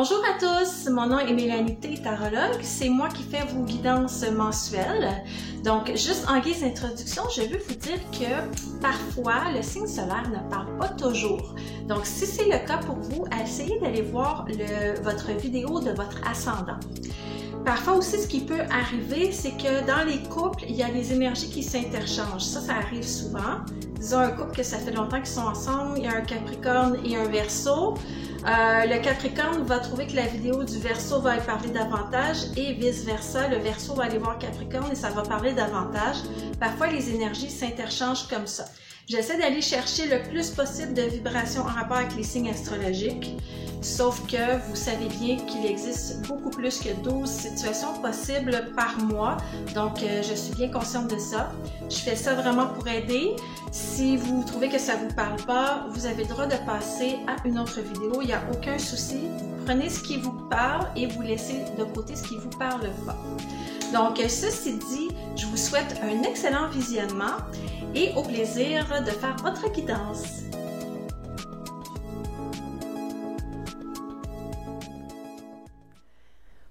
Bonjour à tous, mon nom est Mélanie T, tarologue. C'est moi qui fais vos guidances mensuelles. Donc, juste en guise d'introduction, je veux vous dire que parfois, le signe solaire ne parle pas toujours. Donc, si c'est le cas pour vous, essayez d'aller voir votre vidéo de votre ascendant. Parfois aussi, ce qui peut arriver, c'est que dans les couples, il y a des énergies qui s'interchangent. Ça arrive souvent. Disons un couple que ça fait longtemps qu'ils sont ensemble, il y a un Capricorne et un Verseau. Le Capricorne va trouver que la vidéo du Verseau va lui parler davantage et vice-versa. Le Verseau va aller voir Capricorne et ça va parler davantage. Parfois, les énergies s'interchangent comme ça. J'essaie d'aller chercher le plus possible de vibrations en rapport avec les signes astrologiques, sauf que vous savez bien qu'il existe beaucoup plus que 12 situations possibles par mois, donc je suis bien consciente de ça. Je fais ça vraiment pour aider. Si vous trouvez que ça ne vous parle pas, vous avez le droit de passer à une autre vidéo, il n'y a aucun souci. Prenez ce qui vous parle et vous laissez de côté ce qui ne vous parle pas. Donc, ceci dit, je vous souhaite un excellent visionnement et au plaisir de faire votre guidance.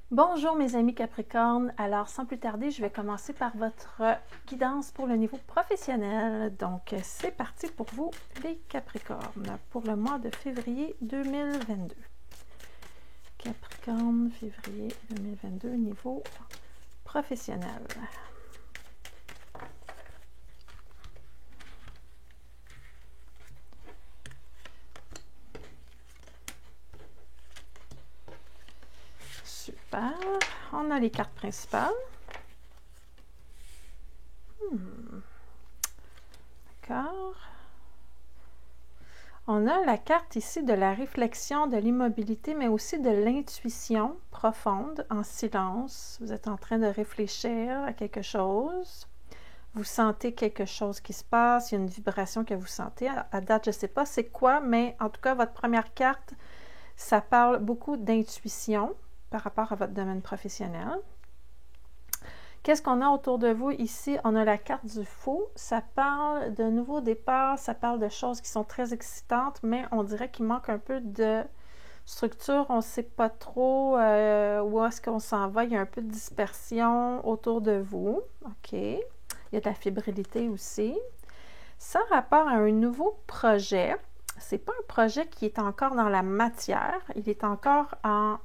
Bonjour mes amis Capricorne, alors sans plus tarder, je vais commencer par votre guidance pour le niveau professionnel. Donc, c'est parti pour vous les Capricornes pour le mois de février 2022. Capricorne, février 2022, niveau professionnel. Super. On a les cartes principales. D'accord. On a la carte ici de la réflexion, de l'immobilité, mais aussi de l'intuition profonde, en silence. Vous êtes en train de réfléchir à quelque chose. Vous sentez quelque chose qui se passe, il y a une vibration que vous sentez. À date, je ne sais pas c'est quoi, mais en tout cas, votre première carte, ça parle beaucoup d'intuition par rapport à votre domaine professionnel. Qu'est-ce qu'on a autour de vous ici? On a la carte du fou. Ça parle de nouveaux départs, ça parle de choses qui sont très excitantes, mais on dirait qu'il manque un peu de structure. On ne sait pas trop où est-ce qu'on s'en va. Il y a un peu de dispersion autour de vous. OK. Il y a de la fébrilité aussi. Ça a rapport à un nouveau projet. Ce n'est pas un projet qui est encore dans la matière. Il est encore en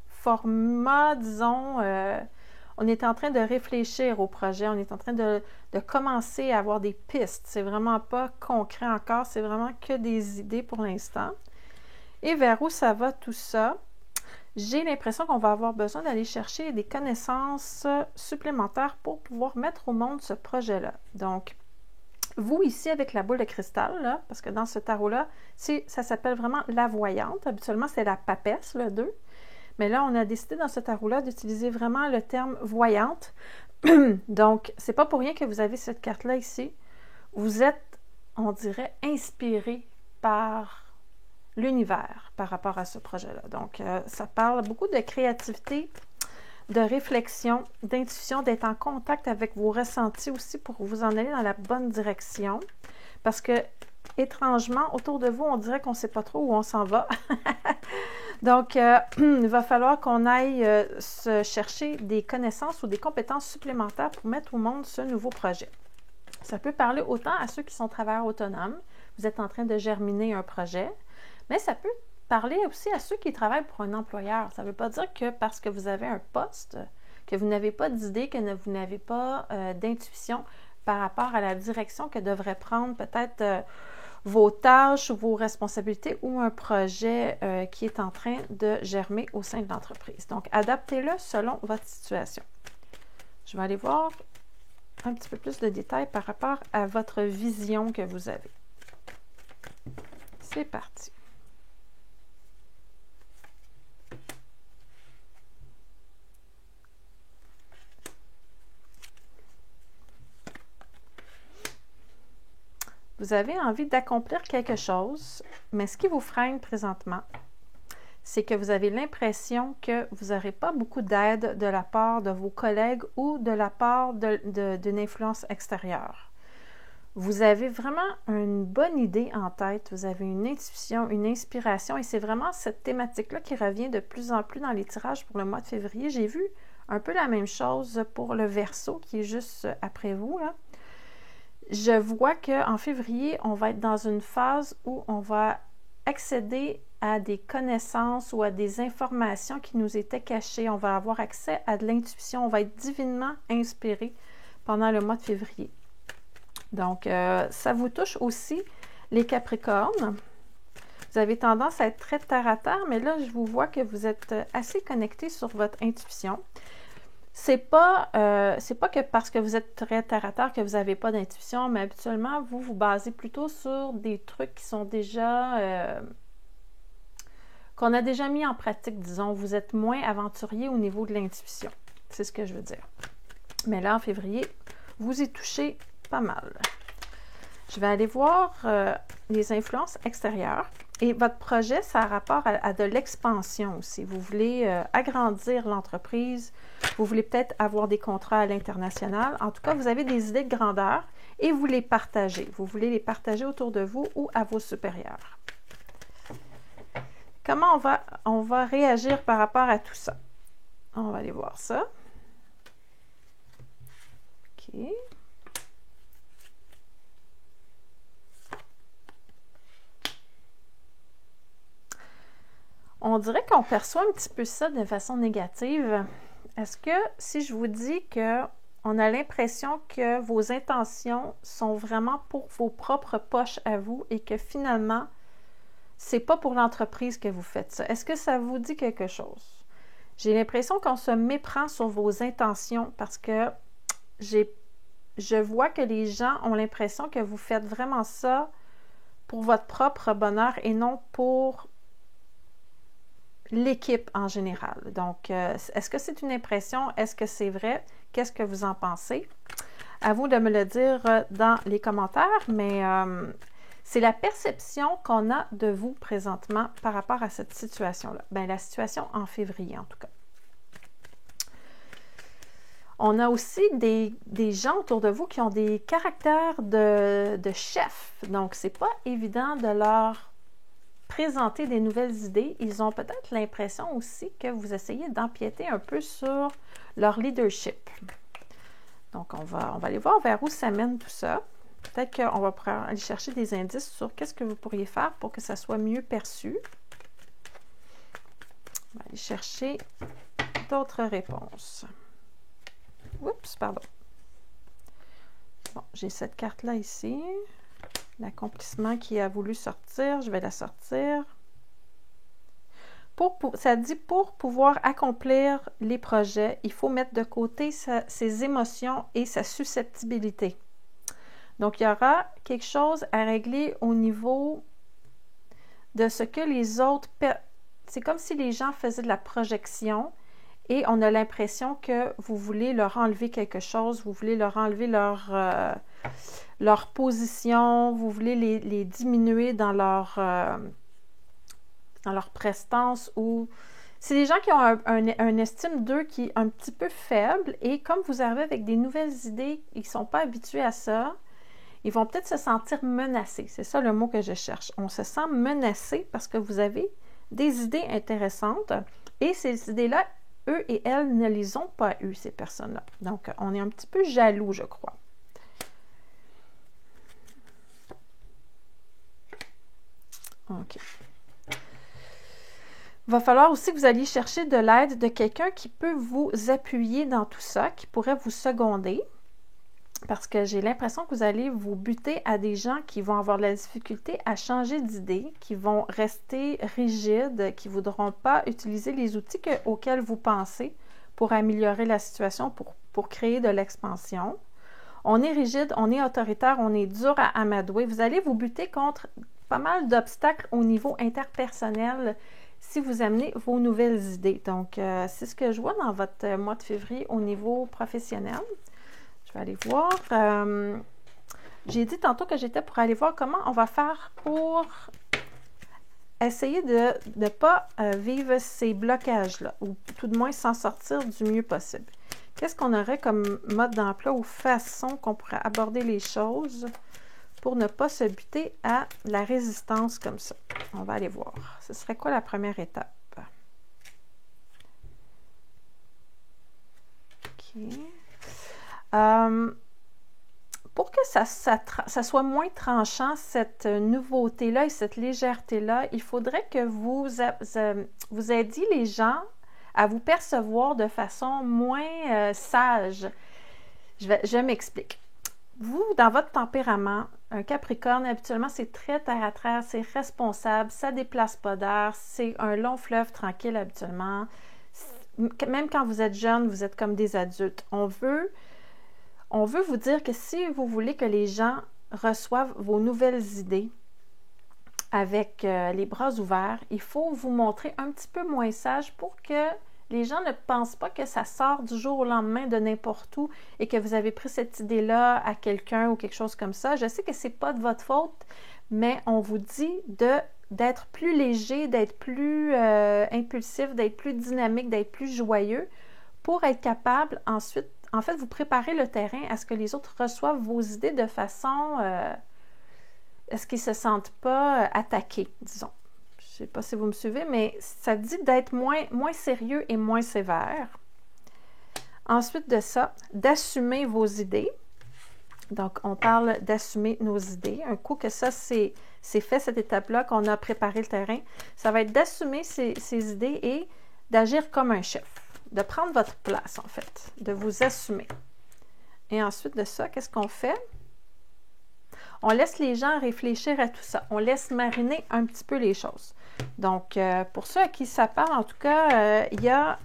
format, disons, on est en train de réfléchir au projet, on est en train de commencer à avoir des pistes. C'est vraiment pas concret encore, c'est vraiment que des idées pour l'instant. Et vers où ça va tout ça? J'ai l'impression qu'on va avoir besoin d'aller chercher des connaissances supplémentaires pour pouvoir mettre au monde ce projet-là. Donc, vous ici avec la boule de cristal, là, parce que dans ce tarot-là, ça s'appelle vraiment la voyante. Habituellement, c'est la papesse, le 2. Mais là, on a décidé dans ce tarot-là d'utiliser vraiment le terme voyante. Donc, c'est pas pour rien que vous avez cette carte-là ici. Vous êtes, on dirait, inspiré par l'univers par rapport à ce projet-là. Donc, ça parle beaucoup de créativité, de réflexion, d'intuition, d'être en contact avec vos ressentis aussi pour vous en aller dans la bonne direction. Parce que, étrangement, autour de vous, on dirait qu'on ne sait pas trop où on s'en va. Donc, il va falloir qu'on aille se chercher des connaissances ou des compétences supplémentaires pour mettre au monde ce nouveau projet. Ça peut parler autant à ceux qui sont travailleurs autonomes, vous êtes en train de germiner un projet, mais ça peut parler aussi à ceux qui travaillent pour un employeur. Ça ne veut pas dire que parce que vous avez un poste, que vous n'avez pas d'idée, que vous n'avez pas d'intuition par rapport à la direction que devrait prendre peut-être vos tâches ou vos responsabilités ou un projet qui est en train de germer au sein de l'entreprise. Donc, adaptez-le selon votre situation. Je vais aller voir un petit peu plus de détails par rapport à votre vision que vous avez. C'est parti. Vous avez envie d'accomplir quelque chose, mais ce qui vous freine présentement, c'est que vous avez l'impression que vous n'aurez pas beaucoup d'aide de la part de vos collègues ou de la part d'une influence extérieure. Vous avez vraiment une bonne idée en tête, vous avez une intuition, une inspiration, et c'est vraiment cette thématique-là qui revient de plus en plus dans les tirages pour le mois de février. J'ai vu un peu la même chose pour le Verseau qui est juste après vous, là. Je vois qu'en février, on va être dans une phase où on va accéder à des connaissances ou à des informations qui nous étaient cachées. On va avoir accès à de l'intuition, on va être divinement inspiré pendant le mois de février. Donc, ça vous touche aussi, les Capricornes. Vous avez tendance à être très terre à terre, mais là, je vous vois que vous êtes assez connecté sur votre intuition. C'est pas que parce que vous êtes très terre à terre que vous n'avez pas d'intuition, mais habituellement, vous vous basez plutôt sur des trucs qui sont déjà... qu'on a déjà mis en pratique, disons. Vous les moins aventurier au niveau de l'intuition. C'est ce que je veux dire. Mais là, en février, vous y touchez pas mal. Je vais aller voir les influences extérieures. Et votre projet, ça a rapport à de l'expansion aussi. Vous voulez agrandir l'entreprise. Vous voulez peut-être avoir des contrats à l'international. En tout cas, vous avez des idées de grandeur et vous les partagez. Vous voulez les partager autour de vous ou à vos supérieurs. Comment on va réagir par rapport à tout ça? On va aller voir ça. OK. On dirait qu'on perçoit un petit peu ça de façon négative. Est-ce que si je vous dis qu'on a l'impression que vos intentions sont vraiment pour vos propres poches à vous et que finalement, c'est pas pour l'entreprise que vous faites ça? Est-ce que ça vous dit quelque chose? J'ai l'impression qu'on se méprend sur vos intentions parce que je vois que les gens ont l'impression que vous faites vraiment ça pour votre propre bonheur et non pour l'équipe en général. Donc, est-ce que c'est une impression? Est-ce que c'est vrai? Qu'est-ce que vous en pensez? À vous de me le dire dans les commentaires, mais c'est la perception qu'on a de vous présentement par rapport à cette situation-là. Bien, la situation en février, en tout cas. On a aussi des gens autour de vous qui ont des caractères de chef. Donc, c'est pas évident de leur présenter des nouvelles idées. Ils ont peut-être l'impression aussi que vous essayez d'empiéter un peu sur leur leadership. Donc, on va aller voir vers où ça mène tout ça. Peut-être qu'on va pouvoir aller chercher des indices sur qu'est-ce que vous pourriez faire pour que ça soit mieux perçu. On va aller chercher d'autres réponses. Oups, pardon. Bon, j'ai cette carte-là ici. L'accomplissement qui a voulu sortir, je vais la sortir. Ça dit pour pouvoir accomplir les projets, il faut mettre de côté ses émotions et sa susceptibilité. Donc, il y aura quelque chose à régler au niveau de ce que les autres... C'est comme si les gens faisaient de la projection et on a l'impression que vous voulez leur enlever quelque chose, vous voulez leur enlever leur position, vous voulez les diminuer dans leur prestance ou... C'est des gens qui ont un estime d'eux qui est un petit peu faible et comme vous arrivez avec des nouvelles idées, ils ne sont pas habitués à ça, ils vont peut-être se sentir menacés. C'est ça le mot que je cherche. On se sent menacé parce que vous avez des idées intéressantes et ces idées-là, eux et elles ne les ont pas eues, ces personnes-là. Donc, on est un petit peu jaloux, je crois. OK. Il va falloir aussi que vous alliez chercher de l'aide de quelqu'un qui peut vous appuyer dans tout ça, qui pourrait vous seconder. Parce que j'ai l'impression que vous allez vous buter à des gens qui vont avoir de la difficulté à changer d'idée, qui vont rester rigides, qui ne voudront pas utiliser les outils auxquels vous pensez pour améliorer la situation, pour créer de l'expansion. On est rigide, on est autoritaire, on est dur à amadouer. Vous allez vous buter contre pas mal d'obstacles au niveau interpersonnel si vous amenez vos nouvelles idées. Donc, c'est ce que je vois dans votre mois de février au niveau professionnel. Je vais aller voir. J'ai dit tantôt que j'étais pour aller voir comment on va faire pour essayer de ne pas vivre ces blocages-là, ou tout de moins s'en sortir du mieux possible. Qu'est-ce qu'on aurait comme mode d'emploi ou façon qu'on pourrait aborder les choses pour ne pas se buter à la résistance comme ça? On va aller voir. Ce serait quoi la première étape? OK. Pour que ça soit moins tranchant, cette nouveauté-là et cette légèreté-là, il faudrait que vous aidiez les gens à vous percevoir de façon moins sage. Je m'explique. Vous, dans votre tempérament, un Capricorne, habituellement, c'est très terre-à-terre, c'est responsable, ça ne déplace pas d'air, c'est un long fleuve tranquille habituellement. Même quand vous êtes jeune, vous êtes comme des adultes. On veut vous dire que si vous voulez que les gens reçoivent vos nouvelles idées avec les bras ouverts, il faut vous montrer un petit peu moins sage pour que les gens ne pensent pas que ça sort du jour au lendemain de n'importe où et que vous avez pris cette idée-là à quelqu'un ou quelque chose comme ça. Je sais que ce n'est pas de votre faute, mais on vous dit d'être plus léger, d'être plus impulsif, d'être plus dynamique, d'être plus joyeux pour être capable ensuite, en fait, vous préparez le terrain à ce que les autres reçoivent vos idées de façon à ce qu'ils ne se sentent pas attaqués, disons. Je ne sais pas si vous me suivez, mais ça dit d'être moins sérieux et moins sévère. Ensuite de ça, d'assumer vos idées. Donc, on parle d'assumer nos idées. Un coup que ça, c'est fait, cette étape-là, qu'on a préparé le terrain, ça va être d'assumer ces idées et d'agir comme un chef, de prendre votre place, en fait, de vous assumer. Et ensuite de ça, qu'est-ce qu'on fait? On laisse les gens réfléchir à tout ça. On laisse mariner un petit peu les choses. Donc, pour ceux à qui ça parle, en tout cas, il y a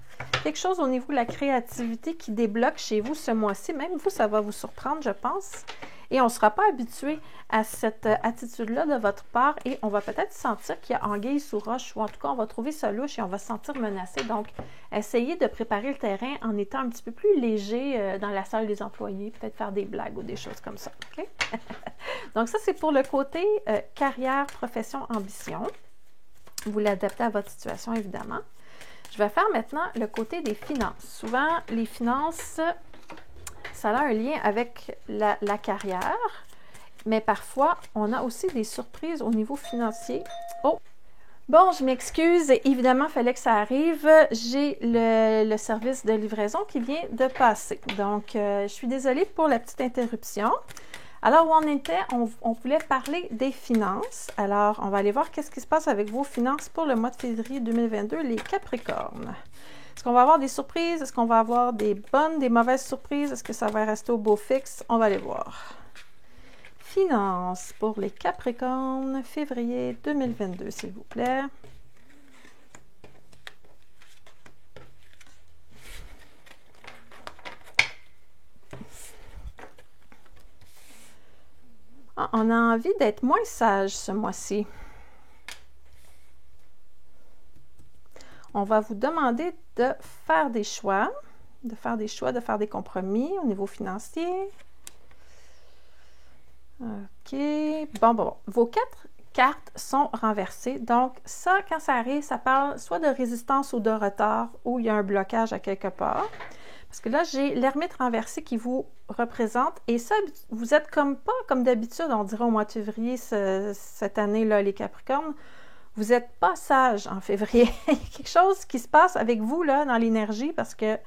quelque chose au niveau de la créativité qui débloque chez vous ce mois-ci. Même vous, ça va vous surprendre, je pense. Et on ne sera pas habitué à cette attitude-là de votre part et on va peut-être sentir qu'il y a anguille sous roche ou en tout cas, on va trouver ça louche et on va se sentir menacé. Donc, essayez de préparer le terrain en étant un petit peu plus léger dans la salle des employés, peut-être faire des blagues ou des choses comme ça. Okay? Donc, ça, c'est pour le côté carrière, profession, ambition. Vous l'adaptez à votre situation, évidemment. Je vais faire maintenant le côté des finances. Souvent, les finances, ça a un lien avec la carrière, mais parfois, on a aussi des surprises au niveau financier. Oh! Bon, je m'excuse. Évidemment, il fallait que ça arrive. J'ai le service de livraison qui vient de passer. Donc, je suis désolée pour la petite interruption. Alors, où on était, on voulait parler des finances. Alors, on va aller voir qu'est-ce qui se passe avec vos finances pour le mois de février 2022, les Capricornes. Est-ce qu'on va avoir des surprises? Est-ce qu'on va avoir des bonnes, des mauvaises surprises? Est-ce que ça va rester au beau fixe? On va aller voir. Finances pour les Capricornes, février 2022, s'il vous plaît. On a envie d'être moins sage ce mois-ci. On va vous demander de faire des choix, de faire des compromis au niveau financier. OK. Bon. Vos 4 cartes sont renversées. Donc, ça, quand ça arrive, ça parle soit de résistance ou de retard ou il y a un blocage à quelque part. Parce que là, j'ai l'ermite renversé qui vous représente. Et ça, vous êtes pas comme d'habitude, on dirait au mois de février, cette année-là, les Capricornes. Vous n'êtes pas sage en février. Il y a quelque chose qui se passe avec vous, là, dans l'énergie, parce que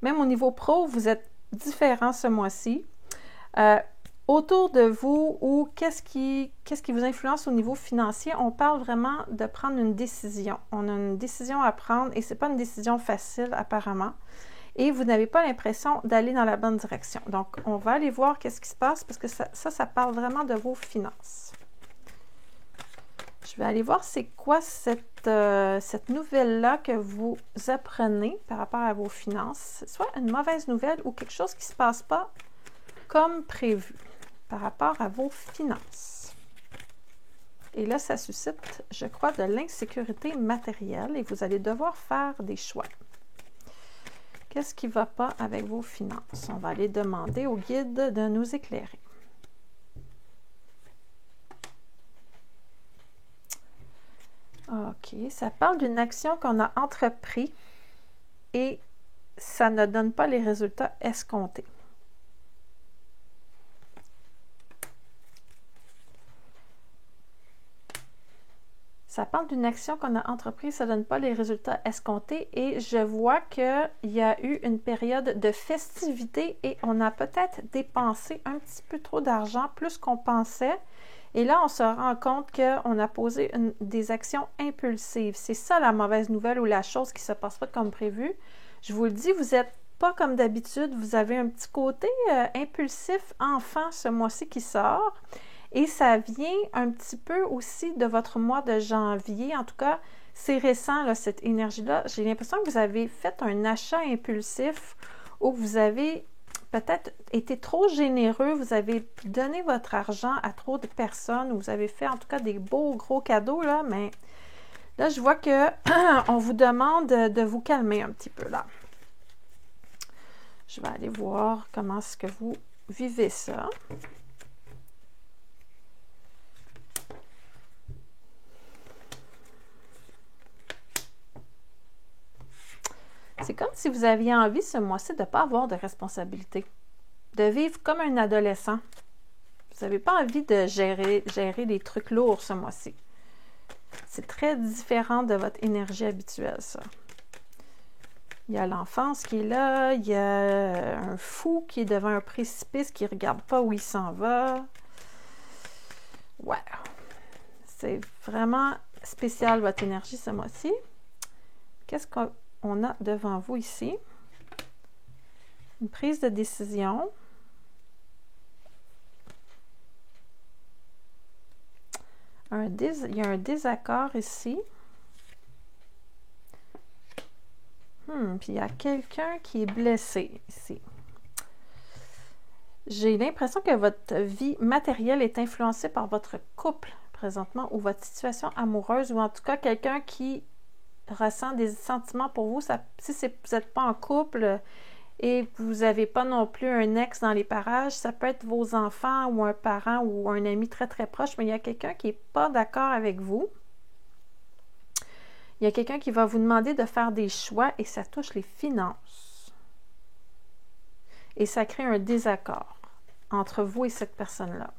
même au niveau pro, vous êtes différent ce mois-ci. Autour de vous, ou qu'est-ce qui vous influence au niveau financier, on parle vraiment de prendre une décision. On a une décision à prendre et ce n'est pas une décision facile, apparemment. Et vous n'avez pas l'impression d'aller dans la bonne direction. Donc, on va aller voir qu'est-ce qui se passe parce que ça parle vraiment de vos finances. Je vais aller voir c'est quoi cette nouvelle-là que vous apprenez par rapport à vos finances. Soit une mauvaise nouvelle ou quelque chose qui ne se passe pas comme prévu par rapport à vos finances. Et là, ça suscite, je crois, de l'insécurité matérielle et vous allez devoir faire des choix. Qu'est-ce qui ne va pas avec vos finances? On va aller demander au guide de nous éclairer. OK, ça parle d'une action qu'on a entreprise et ça ne donne pas les résultats escomptés. Ça parle d'une action qu'on a entreprise, ça ne donne pas les résultats escomptés et je vois qu'il y a eu une période de festivité et on a peut-être dépensé un petit peu trop d'argent, plus qu'on pensait. Et là, on se rend compte qu'on a posé des actions impulsives. C'est ça la mauvaise nouvelle ou la chose qui ne se passe pas comme prévu. Je vous le dis, vous n'êtes pas comme d'habitude. Vous avez un petit côté impulsif enfant ce mois-ci qui sort. Et ça vient un petit peu aussi de votre mois de janvier. En tout cas, c'est récent, là, cette énergie-là. J'ai l'impression que vous avez fait un achat impulsif ou vous avez peut-être été trop généreux, vous avez donné votre argent à trop de personnes, ou vous avez fait en tout cas des beaux gros cadeaux, là, mais là, je vois que on vous demande de vous calmer un petit peu, là. Je vais aller voir comment est-ce que vous vivez ça. C'est comme si vous aviez envie ce mois-ci de ne pas avoir de responsabilité, de vivre comme un adolescent. Vous n'avez pas envie de gérer des trucs lourds ce mois-ci. C'est très différent de votre énergie habituelle, ça. Il y a l'enfance qui est là, il y a un fou qui est devant un précipice, qui ne regarde pas où il s'en va. Ouais. C'est vraiment spécial, votre énergie ce mois-ci. Qu'est-ce qu'on a devant vous ici? Une prise de décision. Il y a un désaccord ici. Puis il y a quelqu'un qui est blessé ici. J'ai l'impression que votre vie matérielle est influencée par votre couple présentement ou votre situation amoureuse ou en tout cas quelqu'un qui ressent des sentiments pour vous. Si vous n'êtes pas en couple et vous n'avez pas non plus un ex dans les parages, ça peut être vos enfants ou un parent ou un ami très très proche, mais il y a quelqu'un qui n'est pas d'accord avec vous. Il y a quelqu'un qui va vous demander de faire des choix et ça touche les finances. Et ça crée un désaccord entre vous et cette personne-là.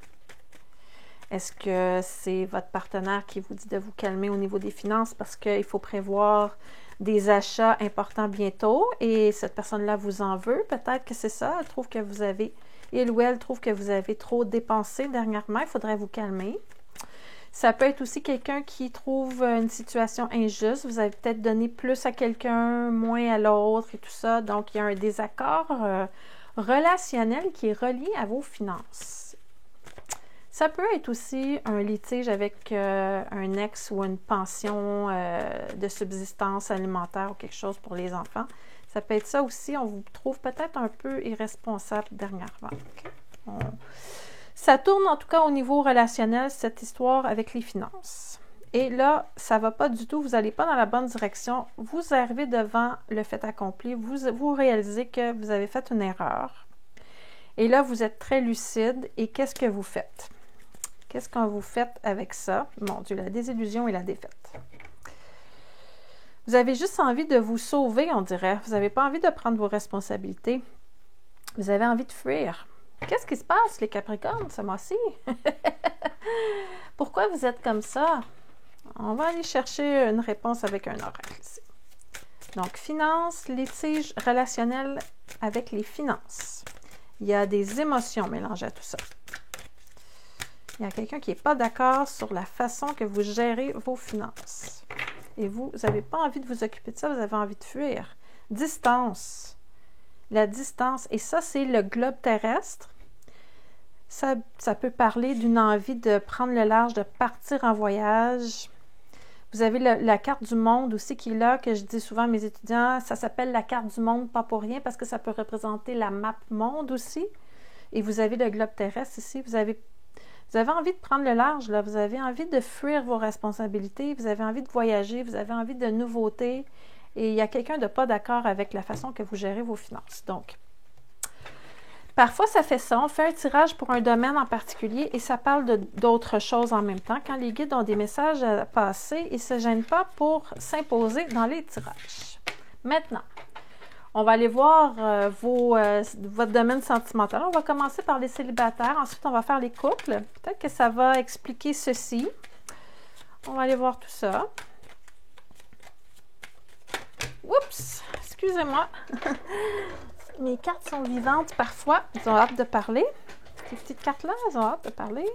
Est-ce que c'est votre partenaire qui vous dit de vous calmer au niveau des finances parce qu'il faut prévoir des achats importants bientôt et cette personne-là vous en veut? Peut-être que c'est ça. Elle trouve que il ou elle trouve que vous avez trop dépensé dernièrement. Il faudrait vous calmer. Ça peut être aussi quelqu'un qui trouve une situation injuste. Vous avez peut-être donné plus à quelqu'un, moins à l'autre et tout ça. Donc, il y a un désaccord relationnel qui est relié à vos finances. Ça peut être aussi un litige avec un ex ou une pension de subsistance alimentaire ou quelque chose pour les enfants. Ça peut être ça aussi. On vous trouve peut-être un peu irresponsable dernièrement. Okay? Ça tourne en tout cas au niveau relationnel, cette histoire avec les finances. Et là, ça ne va pas du tout, vous n'allez pas dans la bonne direction. Vous arrivez devant le fait accompli, vous réalisez que vous avez fait une erreur. Et là, vous êtes très lucide. Et qu'est-ce que vous faites? Qu'est-ce que vous faites avec ça? Mon Dieu, la désillusion et la défaite. Vous avez juste envie de vous sauver, on dirait. Vous n'avez pas envie de prendre vos responsabilités. Vous avez envie de fuir. Qu'est-ce qui se passe, les Capricornes, ce mois-ci? Pourquoi vous êtes comme ça? On va aller chercher une réponse avec un oracle ici. Donc, finances, litige relationnel avec les finances. Il y a des émotions mélangées à tout ça. Il y a quelqu'un qui n'est pas d'accord sur la façon que vous gérez vos finances. Et vous n'avez pas envie de vous occuper de ça, vous avez envie de fuir. Distance. La distance, et ça, c'est le globe terrestre. Ça peut parler d'une envie de prendre le large, de partir en voyage. Vous avez la carte du monde aussi qui est là, que je dis souvent à mes étudiants. Ça s'appelle la carte du monde, pas pour rien, parce que ça peut représenter la map monde aussi. Et vous avez le globe terrestre ici. Vous avez envie de prendre le large, là. Vous avez envie de fuir vos responsabilités. Vous avez envie de voyager. Vous avez envie de nouveautés. Et il y a quelqu'un de pas d'accord avec la façon que vous gérez vos finances. Donc, parfois, ça fait ça. On fait un tirage pour un domaine en particulier et ça parle d'autres choses en même temps. Quand les guides ont des messages à passer, ils ne se gênent pas pour s'imposer dans les tirages. Maintenant, on va aller voir votre domaine sentimental. On va commencer par les célibataires. Ensuite, on va faire les couples. Peut-être que ça va expliquer ceci. On va aller voir tout ça. Oups! Excusez-moi. Mes cartes sont vivantes parfois. Ils ont hâte de parler. Ces petites cartes-là, elles ont hâte de parler.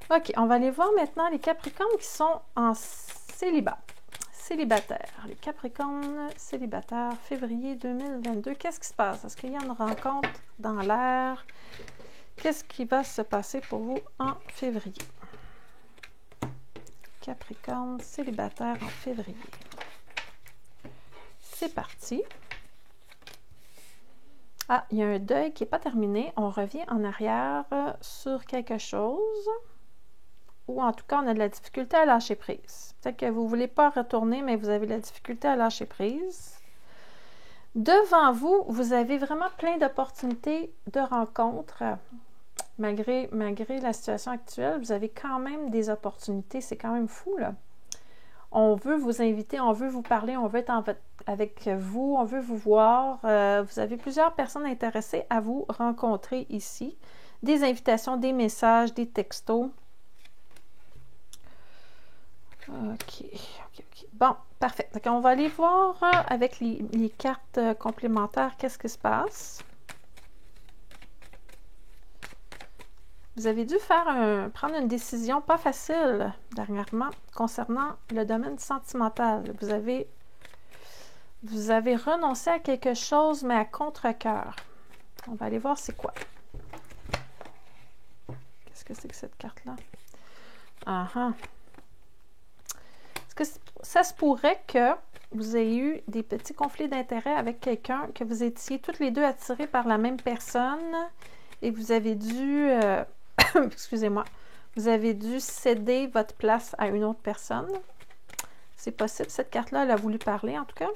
OK, on va aller voir maintenant les Capricornes qui sont en célibat. Célibataires. Les Capricornes célibataires, février 2022. Qu'est-ce qui se passe? Est-ce qu'il y a une rencontre dans l'air? Qu'est-ce qui va se passer pour vous en février? Capricorne célibataire en février. C'est parti. Ah, il y a un deuil qui n'est pas terminé. On revient en arrière sur quelque chose. Ou en tout cas, on a de la difficulté à lâcher prise. Peut-être que vous ne voulez pas retourner, mais vous avez de la difficulté à lâcher prise. Devant vous, vous avez vraiment plein d'opportunités de rencontres. Malgré la situation actuelle, vous avez quand même des opportunités. C'est quand même fou, là. On veut vous inviter, on veut vous parler, on veut être avec vous, on veut vous voir. Vous avez plusieurs personnes intéressées à vous rencontrer ici. Des invitations, des messages, des textos. OK. Bon, parfait. Donc, on va aller voir avec les cartes complémentaires qu'est-ce qui se passe. Vous avez dû prendre une décision pas facile dernièrement concernant le domaine sentimental. Vous avez renoncé à quelque chose, mais à contre-cœur. On va aller voir c'est quoi. Qu'est-ce que c'est que cette carte-là? Est-ce que ça se pourrait que vous ayez eu des petits conflits d'intérêts avec quelqu'un, que vous étiez toutes les deux attirés par la même personne et vous avez dû... excusez-moi, vous avez dû céder votre place à une autre personne. C'est possible. Cette carte-là, elle a voulu parler, en tout cas.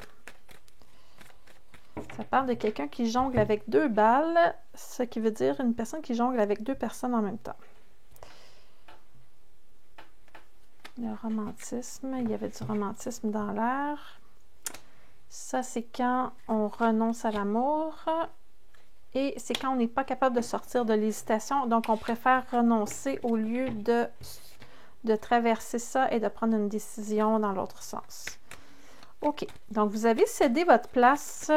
Ça parle de quelqu'un qui jongle avec 2 balles, ce qui veut dire une personne qui jongle avec 2 personnes en même temps. Le romantisme, il y avait du romantisme dans l'air. Ça, c'est quand on renonce à l'amour. Et c'est quand on n'est pas capable de sortir de l'hésitation. Donc, on préfère renoncer au lieu de traverser ça et de prendre une décision dans l'autre sens. OK. Donc, vous avez cédé votre place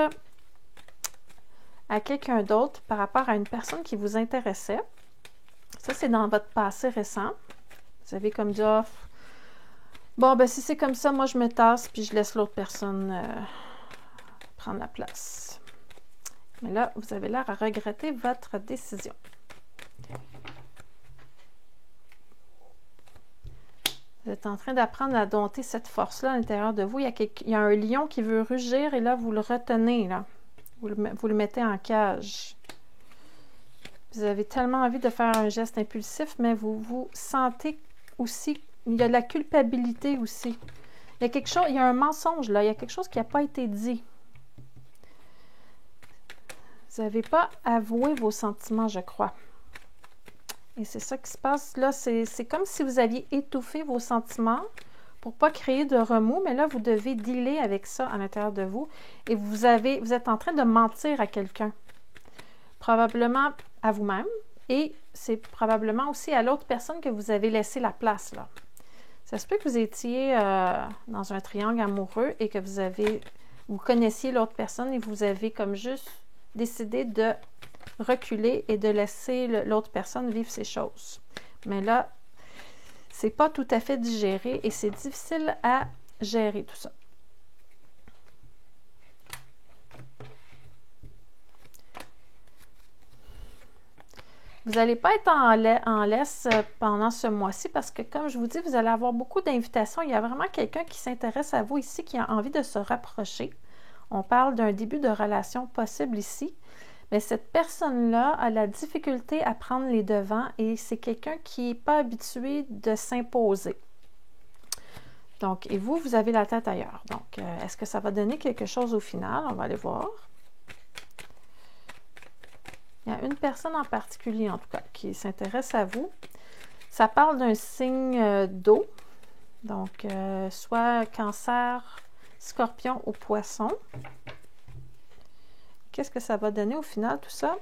à quelqu'un d'autre par rapport à une personne qui vous intéressait. Ça, c'est dans votre passé récent. Vous avez comme dit, oh, bon, ben si c'est comme ça, moi, je me tasse puis je laisse l'autre personne prendre la place. Mais là, vous avez l'air à regretter votre décision. Vous êtes en train d'apprendre à dompter cette force-là à l'intérieur de vous. Il y a un lion qui veut rugir et là, vous le retenez. Là. Vous le mettez en cage. Vous avez tellement envie de faire un geste impulsif, mais vous vous sentez aussi... Il y a de la culpabilité aussi. Il y a quelque chose, il y a un mensonge là. Il y a quelque chose qui n'a pas été dit. Vous n'avez pas avoué vos sentiments, je crois. Et c'est ça qui se passe là. C'est comme si vous aviez étouffé vos sentiments pour ne pas créer de remous, mais là, vous devez dealer avec ça à l'intérieur de vous. Et vous êtes en train de mentir à quelqu'un. Probablement à vous-même. Et c'est probablement aussi à l'autre personne que vous avez laissé la place, là. Ça se peut que vous étiez dans un triangle amoureux et que vous connaissiez l'autre personne et vous avez comme juste décidé de reculer et de laisser l'autre personne vivre ses choses. Mais là, c'est pas tout à fait digéré et c'est difficile à gérer tout ça. Vous n'allez pas être en laisse pendant ce mois-ci parce que, comme je vous dis, vous allez avoir beaucoup d'invitations. Il y a vraiment quelqu'un qui s'intéresse à vous ici, qui a envie de se rapprocher. On parle d'un début de relation possible ici. Mais cette personne-là a la difficulté à prendre les devants et c'est quelqu'un qui n'est pas habitué de s'imposer. Donc, et vous avez la tête ailleurs. Donc, est-ce que ça va donner quelque chose au final? On va aller voir. Il y a une personne en particulier, en tout cas, qui s'intéresse à vous. Ça parle d'un signe d'eau. Donc, soit cancer, scorpion ou poisson. Qu'est-ce que ça va donner au final, tout ça?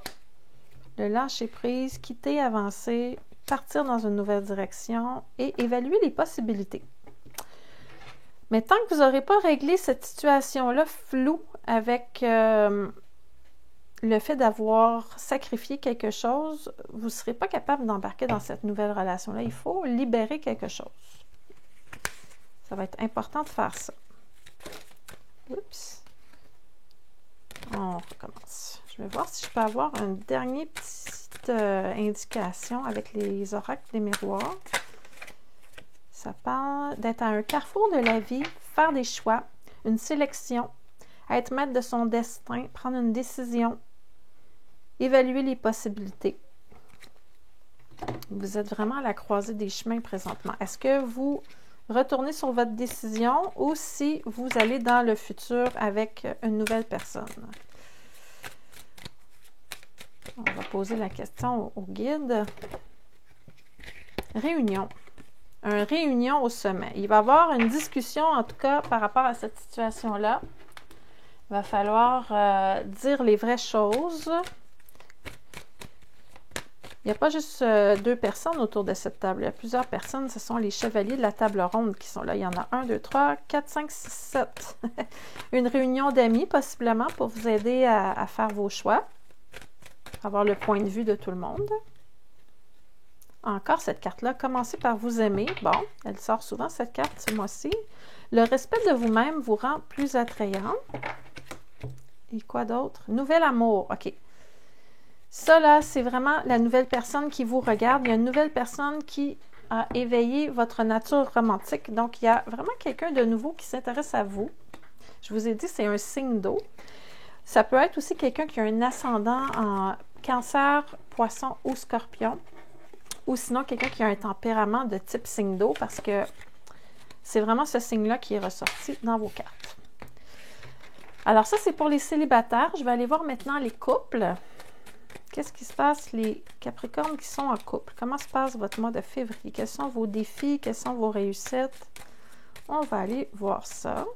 Le lâcher prise, quitter, avancer, partir dans une nouvelle direction et évaluer les possibilités. Mais tant que vous n'aurez pas réglé cette situation-là floue avec le fait d'avoir sacrifié quelque chose, vous ne serez pas capable d'embarquer dans cette nouvelle relation-là. Il faut libérer quelque chose. Ça va être important de faire ça. Oups. On recommence. Je vais voir si je peux avoir une dernière petite indication avec les oracles des miroirs. Ça parle d'être à un carrefour de la vie, faire des choix, une sélection, être maître de son destin, prendre une décision, évaluer les possibilités. Vous êtes vraiment à la croisée des chemins présentement. Est-ce que vous retournez sur votre décision ou si vous allez dans le futur avec une nouvelle personne? On va poser la question au guide. Réunion. Une réunion au sommet. Il va y avoir une discussion, en tout cas, par rapport à cette situation-là. Il va falloir dire les vraies choses. Il n'y a pas juste deux personnes autour de cette table. Il y a plusieurs personnes. Ce sont les chevaliers de la table ronde qui sont là. Il y en a 1, 2, 3, 4, 5, 6, 7. Une réunion d'amis, possiblement, pour vous aider à faire vos choix. Avoir le point de vue de tout le monde. Encore cette carte-là, commencez par vous aimer. Bon, elle sort souvent cette carte ce mois-ci. Le respect de vous-même vous rend plus attrayant. Et quoi d'autre? Nouvel amour, OK. Ça, là, c'est vraiment la nouvelle personne qui vous regarde. Il y a une nouvelle personne qui a éveillé votre nature romantique. Donc, il y a vraiment quelqu'un de nouveau qui s'intéresse à vous. Je vous ai dit, c'est un signe d'eau. Ça peut être aussi quelqu'un qui a un ascendant en Cancer, Poisson ou Scorpion. Ou sinon, quelqu'un qui a un tempérament de type signe d'eau, parce que c'est vraiment ce signe-là qui est ressorti dans vos cartes. Alors ça, c'est pour les célibataires. Je vais aller voir maintenant les couples. Qu'est-ce qui se passe, les Capricornes qui sont en couple? Comment se passe votre mois de février? Quels sont vos défis? Quelles sont vos réussites? On va aller voir ça.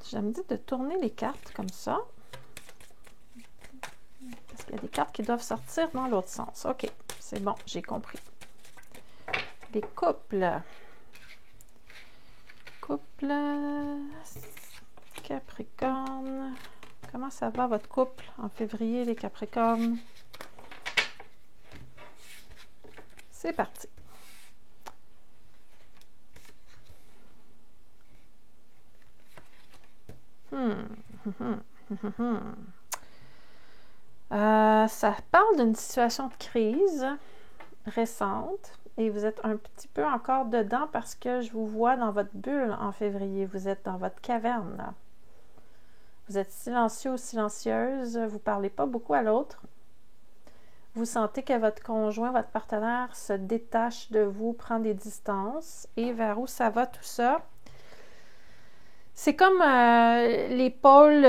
J'aime dire de tourner les cartes comme ça. Parce qu'il y a des cartes qui doivent sortir dans l'autre sens. OK, c'est bon, j'ai compris. Les couples. Couple Capricorne. Comment ça va votre couple en février, les Capricornes? C'est parti. Ça parle d'une situation de crise récente et vous êtes un petit peu encore dedans parce que je vous vois dans votre bulle en février. Vous êtes dans votre caverne. Là. Vous êtes silencieux ou silencieuse. Vous ne parlez pas beaucoup à l'autre. Vous sentez que votre conjoint, votre partenaire se détache de vous, prend des distances. Et vers où ça va tout ça? C'est comme les pôles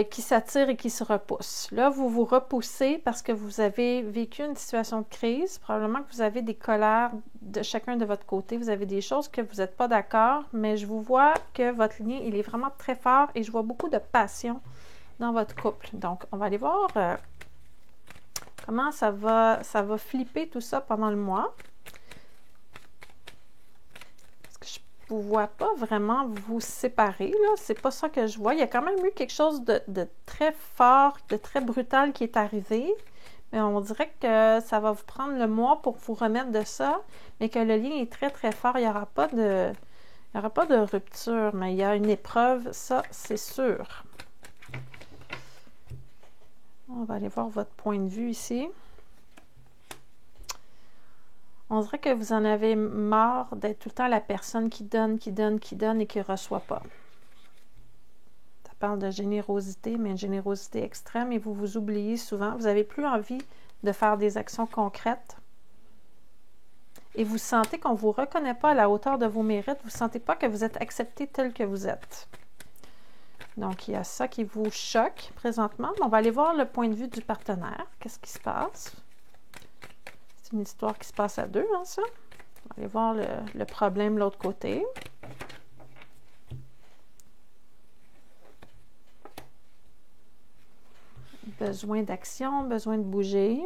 qui s'attirent et qui se repoussent. Là, vous vous repoussez parce que vous avez vécu une situation de crise. Probablement que vous avez des colères de chacun de votre côté. Vous avez des choses que vous n'êtes pas d'accord, mais je vous vois que votre lien, il est vraiment très fort et je vois beaucoup de passion dans votre couple. Donc, on va aller voir comment ça va flipper tout ça pendant le mois. Je ne vous vois pas vraiment vous séparer, là. C'est pas ça que je vois. Il y a quand même eu quelque chose de très fort, de très brutal qui est arrivé. Mais on dirait que ça va vous prendre le mois pour vous remettre de ça, mais que le lien est très, très fort. Il n'y aura pas de rupture, mais il y a une épreuve, ça, c'est sûr. On va aller voir votre point de vue ici. On dirait que vous en avez marre d'être tout le temps la personne qui donne, qui donne, qui donne et qui ne reçoit pas. Ça parle de générosité, mais une générosité extrême et vous vous oubliez souvent. Vous n'avez plus envie de faire des actions concrètes. Et vous sentez qu'on ne vous reconnaît pas à la hauteur de vos mérites. Vous ne sentez pas que vous êtes accepté tel que vous êtes. Donc, il y a ça qui vous choque présentement. On va aller voir le point de vue du partenaire. Qu'est-ce qui se passe? C'est une histoire qui se passe à deux, hein, ça. On va aller voir le problème de l'autre côté. Besoin d'action, besoin de bouger.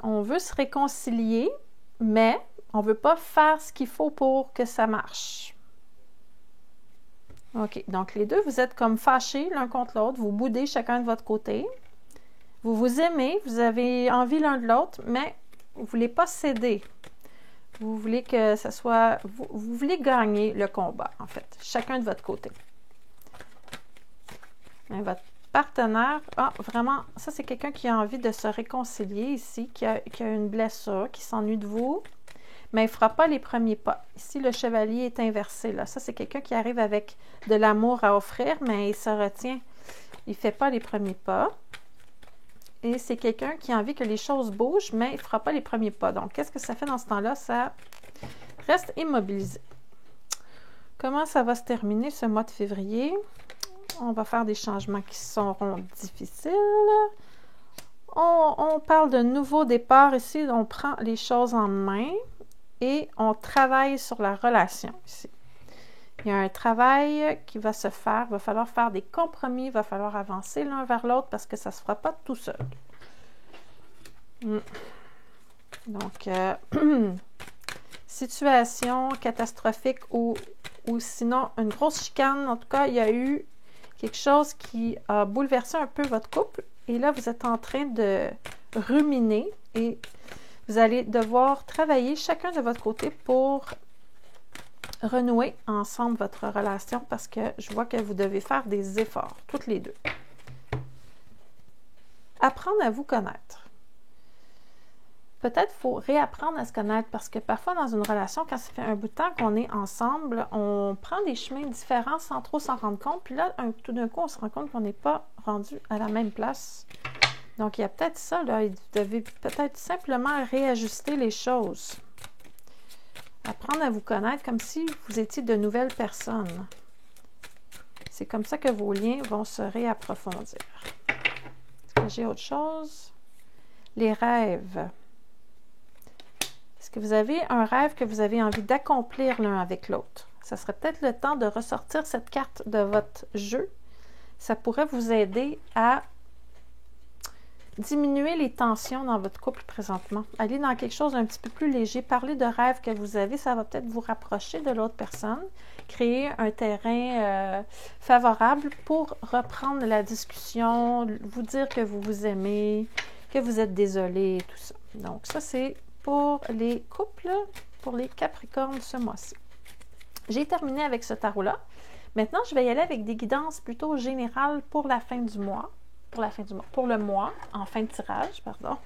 On veut se réconcilier, mais on ne veut pas faire ce qu'il faut pour que ça marche. OK, donc les deux, vous êtes comme fâchés l'un contre l'autre, vous boudez chacun de votre côté. Vous vous aimez, vous avez envie l'un de l'autre, mais vous ne voulez pas céder. Vous voulez que ça soit... Vous voulez gagner le combat, en fait, chacun de votre côté. Mais votre partenaire, vraiment, ça c'est quelqu'un qui a envie de se réconcilier ici, qui a une blessure, qui s'ennuie de vous, mais il ne fera pas les premiers pas. Ici, le chevalier est inversé, là. Ça, c'est quelqu'un qui arrive avec de l'amour à offrir, mais il se retient. Il ne fait pas les premiers pas. Et c'est quelqu'un qui a envie que les choses bougent, mais il ne fera pas les premiers pas. Donc, qu'est-ce que ça fait dans ce temps-là? Ça reste immobilisé. Comment ça va se terminer ce mois de février? On va faire des changements qui seront difficiles. On parle de nouveau départ ici. On prend les choses en main et on travaille sur la relation ici. Il y a un travail qui va se faire. Il va falloir faire des compromis. Il va falloir avancer l'un vers l'autre parce que ça ne se fera pas tout seul. Donc, situation catastrophique ou sinon une grosse chicane. En tout cas, il y a eu quelque chose qui a bouleversé un peu votre couple. Et là, vous êtes en train de ruminer et vous allez devoir travailler chacun de votre côté pour renouer ensemble votre relation parce que je vois que vous devez faire des efforts, toutes les deux. Apprendre à vous connaître. Peut-être qu'il faut réapprendre à se connaître parce que parfois dans une relation, quand ça fait un bout de temps qu'on est ensemble, on prend des chemins différents sans trop s'en rendre compte. Puis là, tout d'un coup, on se rend compte qu'on n'est pas rendu à la même place. Donc, il y a peut-être ça, là. Vous devez peut-être simplement réajuster les choses. Apprendre à vous connaître comme si vous étiez de nouvelles personnes. C'est comme ça que vos liens vont se réapprofondir. Est-ce que j'ai autre chose? Les rêves. Est-ce que vous avez un rêve que vous avez envie d'accomplir l'un avec l'autre? Ça serait peut-être le temps de ressortir cette carte de votre jeu. Ça pourrait vous aider à diminuer les tensions dans votre couple présentement. Allez dans quelque chose d'un petit peu plus léger. Parler de rêves que vous avez, ça va peut-être vous rapprocher de l'autre personne. Créer un terrain favorable pour reprendre la discussion, vous dire que vous vous aimez, que vous êtes désolé, tout ça. Donc ça, c'est pour les couples, pour les Capricornes ce mois-ci. J'ai terminé avec ce tarot-là. Maintenant, je vais y aller avec des guidances plutôt générales pour la fin du mois. Pour le mois, en fin de tirage, pardon.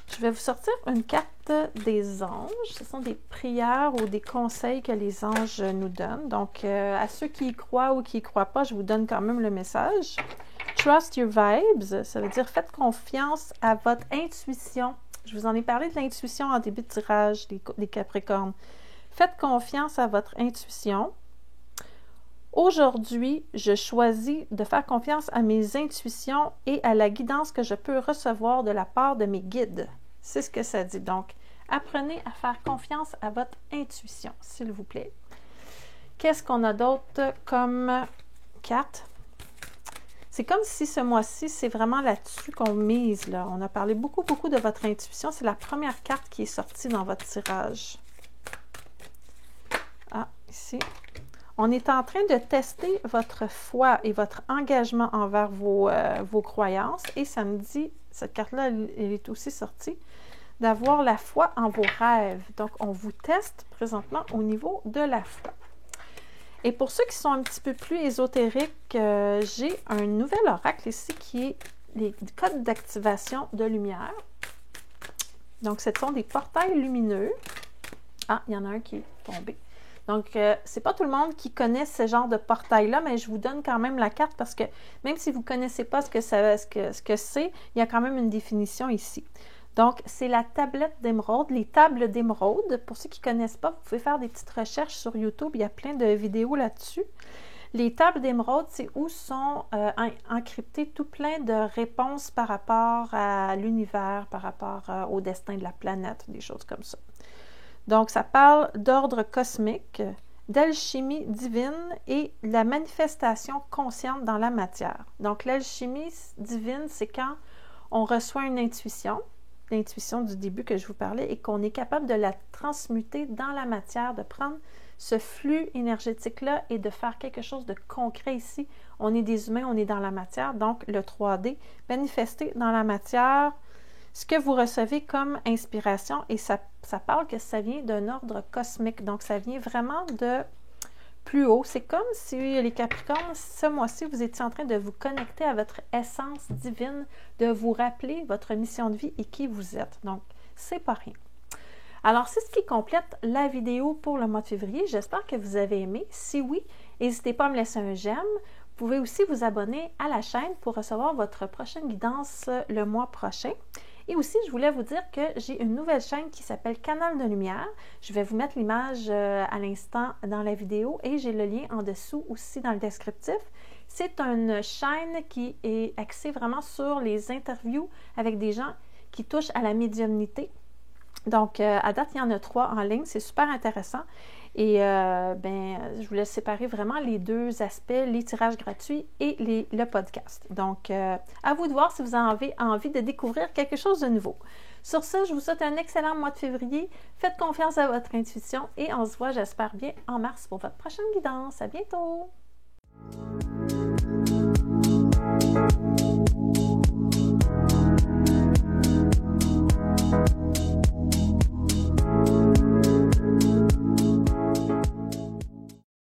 Je vais vous sortir une carte des anges. Ce sont des prières ou des conseils que les anges nous donnent. Donc, à ceux qui y croient ou qui n'y croient pas, je vous donne quand même le message. Trust your vibes, ça veut dire faites confiance à votre intuition. Je vous en ai parlé de l'intuition en début de tirage, des Capricornes. Faites confiance à votre intuition. Aujourd'hui, je choisis de faire confiance à mes intuitions et à la guidance que je peux recevoir de la part de mes guides. C'est ce que ça dit. Donc, apprenez à faire confiance à votre intuition, s'il vous plaît. Qu'est-ce qu'on a d'autre comme carte? C'est comme si ce mois-ci, c'est vraiment là-dessus qu'on mise. Là. On a parlé beaucoup de votre intuition. C'est la première carte qui est sortie dans votre tirage. Ah, ici. On est en train de tester votre foi et votre engagement envers vos croyances. Et ça me dit, cette carte-là, elle est aussi sortie, d'avoir la foi en vos rêves. Donc, on vous teste présentement au niveau de la foi. Et pour ceux qui sont un petit peu plus ésotériques, j'ai un nouvel oracle ici qui est les codes d'activation de lumière. Donc, ce sont des portails lumineux. Ah, il y en a un qui est tombé. Donc, c'est pas tout le monde qui connaît ce genre de portail-là, mais je vous donne quand même la carte parce que même si vous ne connaissez pas ce que c'est, il y a quand même une définition ici. Donc, c'est la tablette d'émeraude, les tables d'émeraude. Pour ceux qui ne connaissent pas, vous pouvez faire des petites recherches sur YouTube. Il y a plein de vidéos là-dessus. Les tables d'émeraude, c'est où sont encryptées tout plein de réponses par rapport à l'univers, par rapport au destin de la planète, des choses comme ça. Donc, ça parle d'ordre cosmique, d'alchimie divine et de la manifestation consciente dans la matière. Donc, l'alchimie divine, c'est quand on reçoit une intuition, l'intuition du début que je vous parlais, et qu'on est capable de la transmuter dans la matière, de prendre ce flux énergétique-là et de faire quelque chose de concret ici. On est des humains, on est dans la matière, donc le 3D, manifester dans la matière ce que vous recevez comme inspiration, et ça parle que ça vient d'un ordre cosmique, donc ça vient vraiment de plus haut. C'est comme si les Capricornes, ce mois-ci, vous étiez en train de vous connecter à votre essence divine, de vous rappeler votre mission de vie et qui vous êtes. Donc, c'est pas rien. Alors, c'est ce qui complète la vidéo pour le mois de février. J'espère que vous avez aimé. Si oui, n'hésitez pas à me laisser un j'aime. Vous pouvez aussi vous abonner à la chaîne pour recevoir votre prochaine guidance le mois prochain. Et aussi, je voulais vous dire que j'ai une nouvelle chaîne qui s'appelle Canal de Lumière. Je vais vous mettre l'image à l'instant dans la vidéo et j'ai le lien en dessous aussi dans le descriptif. C'est une chaîne qui est axée vraiment sur les interviews avec des gens qui touchent à la médiumnité. Donc, à date, il y en a 3 en ligne. C'est super intéressant. Et je voulais séparer vraiment les 2 aspects, les tirages gratuits et le podcast. Donc, à vous de voir si vous avez envie de découvrir quelque chose de nouveau. Sur ce, je vous souhaite un excellent mois de février. Faites confiance à votre intuition et on se voit, j'espère bien, en mars pour votre prochaine guidance. À bientôt!